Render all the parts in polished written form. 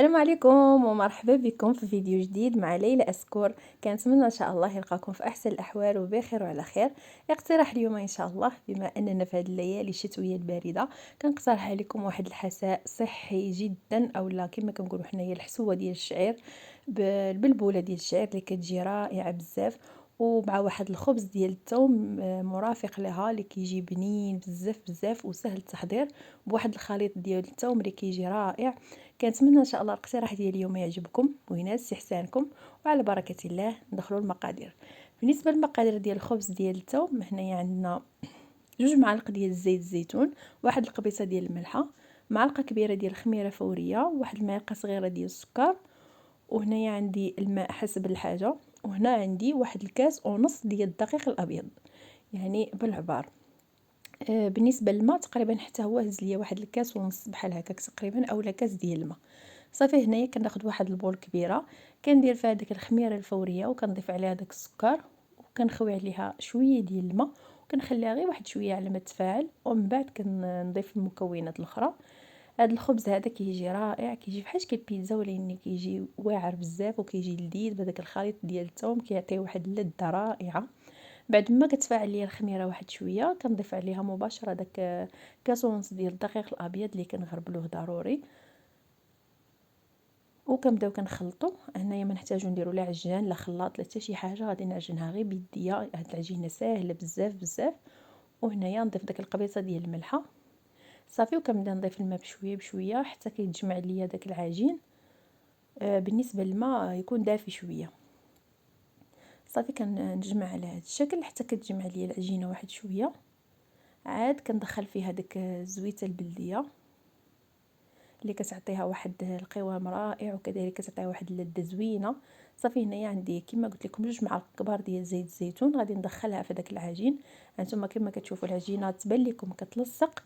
السلام عليكم ومرحبا بكم في فيديو جديد مع ليلى أسكور. كنتمنى ان شاء الله يلقاكم في احسن الاحوال وبخير وعلى خير. اقتراح اليوم ان شاء الله، بما اننا في هذه الليالي الشتويه البارده، كنقترح عليكم واحد الحساء صحي جدا، اولا كما كنقولوا حنايا الحسوه ديال الشعير بالبلبوله ديال الشعير اللي كتجي رائعه بزاف، ومع واحد الخبز ديال الثوم مرافق لها اللي كيجي بنين بزاف بزاف وسهل التحضير، بواحد الخليط ديال الثوم اللي كيجي رائع. كنتمنى ان شاء الله الاقتراح ديال اليوم يعجبكم وينال استحسانكم، وعلى بركه الله ندخلوا المقادير. بالنسبه للمقادير ديال الخبز ديال الثوم، هنايا عندنا 2 معالق ديال زيت الزيتون، واحد القبيصه ديال الملحه، معلقه كبيره ديال الخميره فوريه، واحد المعلقه صغيره ديال السكر، وهنايا عندي الماء حسب الحاجه، وهنا عندي واحد الكاس ونص ديال الدقيق الابيض يعني بالعبار. بالنسبه للماء تقريبا حتى هو هز ليا واحد الكاس ونص بحال هكاك تقريبا، اولا كاس ديال الماء. صافي هنايا كناخذ واحد البول كبيره، كندير فيها ديك الخميره الفوريه وكنضيف عليها داك السكر، وكنخوي عليها شويه ديال الماء، وكنخليها غير واحد شويه على ما تفاعل، ومن بعد كنضيف المكونات الاخرى. هذا الخبز هذا كيجي رائع، كيجي بحال شكل بيتزا ولكن كيجي واعر بزاف وكيجي لذيذ بهذاك الخليط ديال الثوم، كيعطي واحد اللذه رائعه. بعد ما كتفاعل ليا الخميره واحد شويه، كنضيف عليها مباشره داك كاس ونص ديال الدقيق الابيض اللي كنغربلوه ضروري، وكنبداو كنخلطو. هنايا ما نحتاجو نديرو لا عجان لا خلاط لا حتى شي حاجه، غادي نعجنها غير بيديا. هاد العجينه ساهله بزاف بزاف. وهنايا نضيف داك القبيصه ديال الملحه صافي، وكنبدا نضيف الماء بشويه بشويه حتى كيتجمع ليا داك العجين. بالنسبه للماء يكون دافي شويه. صافي كنجمع على هذا الشكل حتى كتجمع ليا العجينه واحد شويه. عاد كندخل فيها داك الزويته البلديه اللي كتعطيها واحد القوام رائع، وكذلك كتعطيها واحد اللذه زوينه. صافي هنايا عندي كما قلت لكم 2 معالق كبار ديال زيت الزيتون، غادي ندخلها في داك العجين. هانتوما كما كتشوفوا العجينه تبان لكم كتلصق،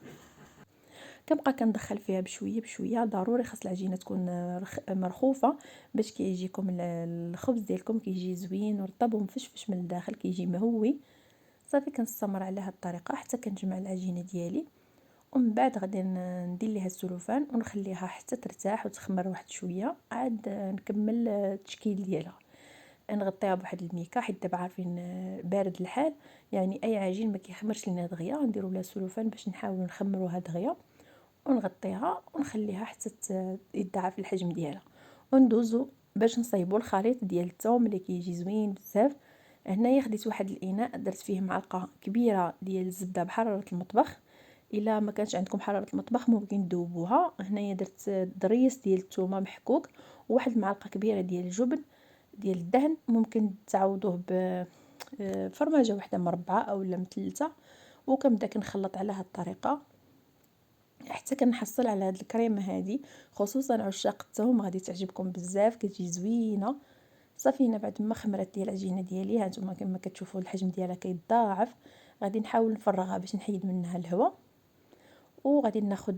كنبقى كندخل فيها بشويه بشويه. ضروري خاص العجينه تكون مرخوفه باش كيجيكم الخبز ديالكم كيجي زوين ورطب ومفشفش من الداخل، كيجي مهوي. صافي كنستمر على هذه الطريقه حتى كنجمع العجينه ديالي، ومن بعد غادي ندير ليها السلوفان ونخليها حتى ترتاح وتخمر واحد شويه. عاد نكمل التشكيل ديالها، نغطيها بواحد الميكا حيت دابا عارفين بارد الحال، يعني اي عجين ما كيخمرش لنا دغيا. نديروا لها سلوفان باش نحاولوا نخمروها دغيا، ونغطيها ونخليها حتى يضاعف الحجم ديالها، وندوزو باش نصايبوا الخليط ديال الثوم اللي كيجي زوين بزاف. هنايا خديت واحد الاناء درت فيه معلقه كبيره ديال الزبده بحراره المطبخ، الا ما كانش عندكم حراره المطبخ ممكن تذوبوها. هنايا درت ضريس ديال الثومه محكوك، وواحد المعلقه كبيره ديال الجبن ديال الدهن، ممكن تعوضوه بفرماجه واحده مربعه اولا مثلثه. وكنبدا كنخلط على هذه الطريقه حتى كنحصل على هاد الكريمه هادي. خصوصا عشاق الثوم غادي تعجبكم بزاف، كتجي زوينه. صافي هنا بعد ما خمرت لي العجينه ديالي، هانتوما كما كتشوفوا الحجم ديالها كيتضاعف. غادي نحاول نفرغها باش نحيد منها الهواء، وغادي ناخذ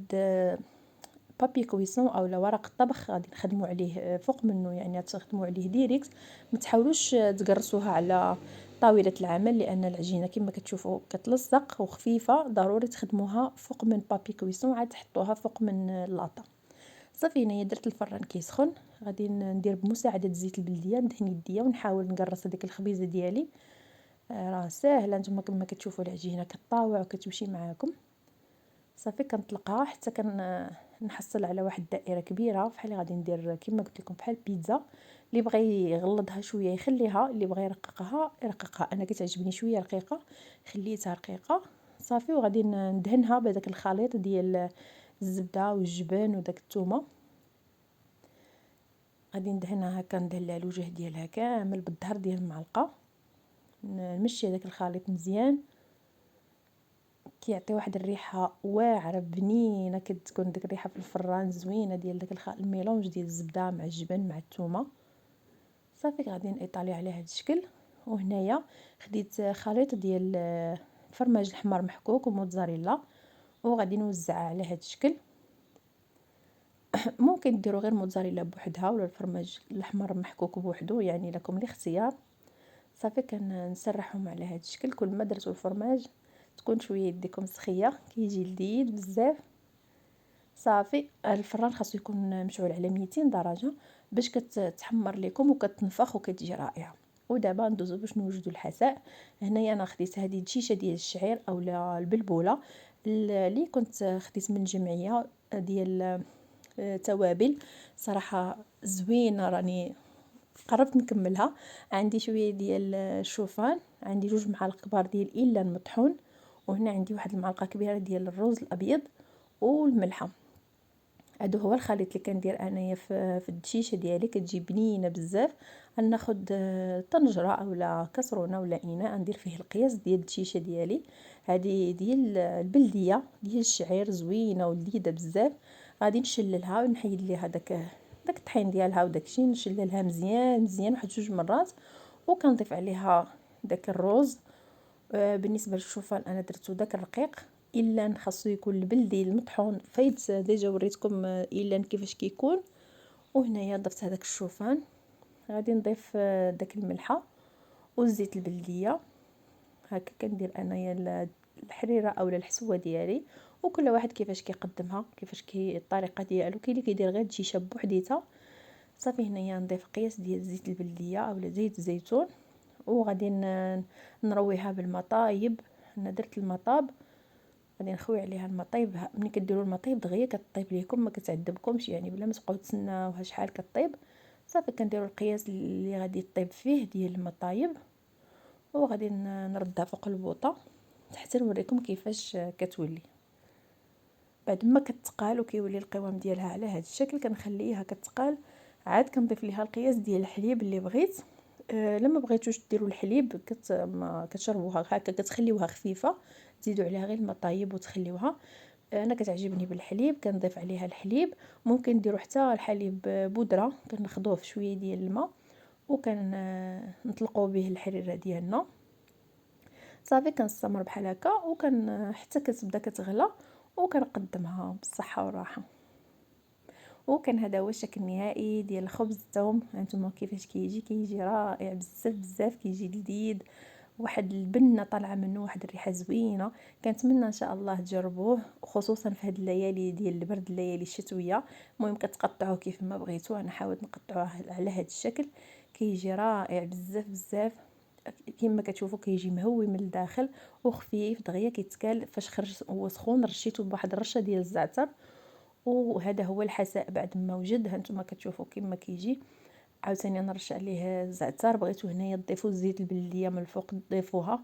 بابي كويسون اولا ورق الطبخ غادي نخدموا عليه فوق منه، يعني تخدموا عليه ديريكت. ما تحاولوش تقرصوها على طاوله العمل لان العجينه كما كتشوفوا كتلصق وخفيفه، ضروري تخدموها فوق من بابي كويسون عاد تحطوها فوق من اللاطه. صافي هنايا درت الفران كيسخن، غادي ندير بمساعده الزيت البلديه ندهن يديا ونحاول نقرص هذيك الخبيزه ديالي. راه ساهله، نتوما كما كتشوفوا العجينه كطاوع وكتمشي معاكم. صافي كنطلقها حتى نحصل على واحد الدائره كبيره بحال غادي ندير كما قلت لكم بحال البيتزا. اللي بغى يغلظها شويه يخليها، اللي بغى يرققها يرققها. انا كتعجبني شويه رقيقه، خليتها رقيقه. صافي وغادي ندهنها بهذاك الخليط ديال الزبده والجبن وداك الثومه. غادي ندهنها هكا، ندهن لها الوجه ديالها كامل بالظهر ديال المعلقه، نمشي هذاك الخليط مزيان. كيعطي واحد الريحه واعره بنينه، كتكون ديك الريحه في الفران زوينه ديال داك الميلونج ديال الزبده مع الجبن مع الثومه. صافي غادي نيطالي على هذا الشكل. وهنايا خديت خليط ديال الفرماج الاحمر محكوك وموتزاريلا، وغادي نوزعها على هذا الشكل. ممكن ديروا غير موتزاريلا بوحدها ولا الفرماج الاحمر محكوك بوحدو، يعني لكم الاختيار. صافي كنسرحهم على هذا الشكل. كل ما درتو الفرماج تكون شويه يديكم سخيه، كيجي لذيذ بزاف. صافي الفران خاصو يكون مشعول على 200 درجه باش كتحمر لكم وكتنفخ وكتجي رائعه. ودابا ندوزو باش نوجدوا الحساء. هنايا انا خديت هذه الدشيشه ديال الشعير اولا البلبوله اللي كنت خديت من جمعيه ديال توابل. صراحه زوينه، راني قربت نكملها. عندي شويه ديال الشوفان، عندي 2 معالق كبار ديال اللان مطحون، وهنا عندي واحد المعلقه كبيره ديال الرز الابيض والملحه. هادو هو الخليط اللي كندير انايا في الدشيشه ديالي، كتجي بنينه بزاف. غناخد طنجره اولا كسرونه ولا اناء ندير فيه القياس ديال الدشيشه ديالي. هذه ديال البلديه ديال الشعير، زوينه ولذيذه بزاف. غادي نشللها ونحيد ليها داك الطحين ديالها وداكشي، نشللها مزيان مزيان واحد 2 مرات، وكنضيف عليها داك الرز. بالنسبه للشوفان انا درتو داك الرقيق. الا خاصو يكون البلدي المطحون، فايت ديجا وريتكم الا كيفاش كيكون. وهنايا ضفت هذاك الشوفان. غادي نضيف داك الملحه والزيت البلديه. هكا كندير انايا الحريره اولا الحسوه ديالي، وكل واحد كيفاش كيقدمها، كيفاش الطريقه ديالو. كاين اللي كيدير غير دشيشه بوحديتها. صافي هنايا نضيف قياس ديال زيت البلديه اولا زيت الزيتون، وغادي نرويها بالمطايب. انا درت المطاب، غادي نخوي عليها المطيب. ملي كديروا المطيب دغيا كطيب ليكم، ما كتعذبكمش يعني، بلا ما تبقاو تسناوها شحال كطيب. صافي كنديروا القياس اللي غادي طيب فيه ديال المطايب، وغادي نردها فوق البوطه حتى نوريكم كيفاش كتولي. بعد ما كتقال وكيولي القوام ديالها على هذا الشكل، كنخليها كتقال. عاد كنضيف ليها القياس ديال الحليب اللي بغيت. لما بغيتوش ديروا الحليب ما كتشربوها هكا، كتخليوها خفيفه، تزيدوا عليها غير المطايب وتخليوها. انا كتعجبني بالحليب، كنضيف عليها الحليب. ممكن ديروا حتى الحليب بودره، كنخضوه في شويه ديال الماء نطلقوا به الحريره ديالنا. صافي كنستمر بحال هكا حتى كتبدا كتغلى، وكنقدمها بالصحه والراحه. وكان هذا هو الشكل النهائي ديال الخبز الثوم. هانتوما كيفاش كيجي رائع بزاف بزاف، كيجي لذيذ، واحد البنه طالعه منه، واحد الريحه زوينه. كنتمنى ان شاء الله تجربوه، خصوصا في هاد الليالي ديال البرد، الليالي الشتويه. المهم كتقطعوه كيف ما بغيتو، انا حاولت نقطعوه على هاد الشكل. كيجي رائع بزاف بزاف. كما كتشوفوا كيجي مهوي من الداخل وخفيف دغيا كيتكال. فاش خرج هو سخون رشيته بواحد الرشه ديال الزعتر. وهذا هو الحساء بعد ما وجد. هانتوما كتشوفوا كما كيجي. عاوتاني نرش عليه الزعتر. بغيتو هنايا تضيفوا الزيت البلديه من الفوق تضيفوها،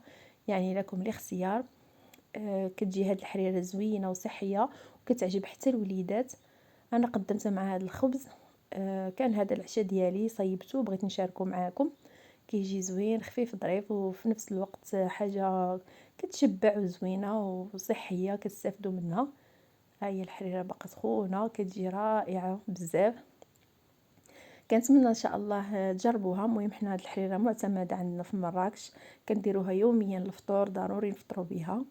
يعني لكم الاختيار. كتجي هاد الحريره زوينه وصحيه وكتعجب حتى الوليدات. انا قدمتها مع هذا الخبز. كان هذا العشاء ديالي صيبته بغيت نشاركه معكم. كيجي زوين خفيف ظريف، وفي نفس الوقت حاجه كتشبع وزوينه وصحيه كتستافدوا منها. ها هي الحريره باقا سخونه، كتجي رائعه بزاف. كنتمنى ان شاء الله تجربوها. المهم حنا هاد الحريره معتمده عندنا في مراكش، كنديروها يوميا الفطور، ضروري نفطروا بها.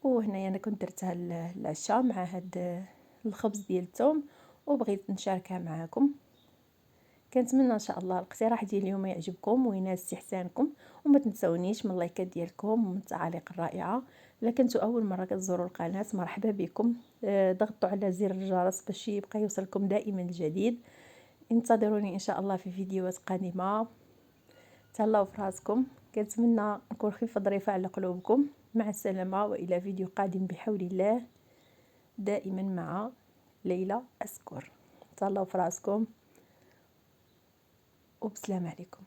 وهنايا انا كنت درتها العشاء مع هاد الخبز ديال الثوم، وبغيت نشاركها معكم. كنتمنى ان شاء الله الاقتراح ديال اليوم يعجبكم وينال استحسانكم، وما تنسونيش من اللايكات ديالكم ومن التعاليق الرائعه. الا كنتوا اول مره كتزوروا القناه، مرحبا بكم. ضغطوا على زر الجرس باش يبقى يوصلكم دائما الجديد. انتظروني ان شاء الله في فيديوهات قادمه. تهلاو في راسكم. كنتمنى نكون خفيفه ظريفه على قلوبكم. مع السلامه، والى فيديو قادم بحول الله. دائما مع ليلى أسكر. تهلاو في راسكم وبسلام عليكم.